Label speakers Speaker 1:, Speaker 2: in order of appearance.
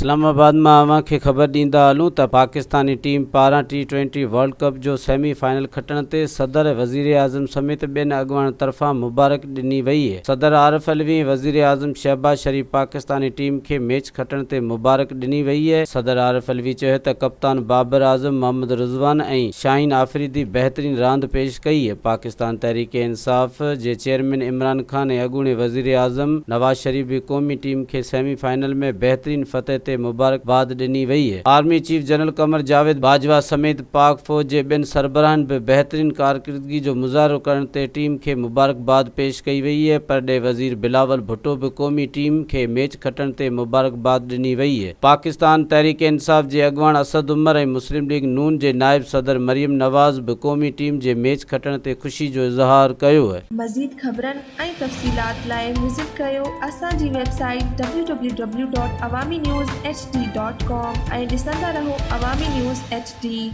Speaker 1: इस्लामाबाद में अवां खे ख़बर ॾींदा हलूं त पाकिस्तानी टीम पारां T20 वर्ल्ड कप जो सेमीफाइनल खटण ते सदर वज़ीर आज़म समेत ॿियनि अॻुवाण तरफ़ां मुबारक ॾिनी वई आहे। सदर आरिफ अलवी वज़ीर आज़म शहबाज शरीफ पाकिस्तानी टीम खे मैच खटण ते मुबारक ॾिनी वई आहे। सदर आरिफ अलवी चयो त कप्तान बाबर आज़म, मोहम्मद रिज़वान ऐं शाहीन आफरीदी बहितरीन रांदि पेश कई आहे। पाकिस्तान तहरीक इंसाफ़ जे चेयरमैन इमरान खान ऐं अॻूणे वज़ीर आज़म नवाज़ शरीफ बि क़ौमी टीम खे सेमीफाइनल में बहितरीन फतह ते मुबारकबाद ॾिनी वई आहे। Army chief general Qamar Javed Bajwa समेत पाक फ़ौज जे ॿियनि सरबराहनि बि बहितरीन कारकर्दगी जो मुज़ाहिरो करण ते टीम खे मुबारकबाद पेश कई वई आहे। परॾे वज़ीर बिलावल भुट्टो बि क़ौमी टीम खे मैच खटण ते मुबारकबाद ॾिनी वई आहे। पाकिस्तान तहरीक इंसाफ़ जे अॻुवाण असद उमर ऐं मुस्लिम लीग नून जे नाइब सदर मरियम नवाज़ बि क़ौमी टीम जे मैच खटण ते ख़ुशी जो इज़हार कयो आहे।
Speaker 2: मज़ीद ख़बरनि ऐं तफ़सीलात लाइ विज़िट कयो असांजी वेबसाइट www.awamiNewsHD.com ऐं ॾिसंदा रहो अवामी न्यूज़ HD।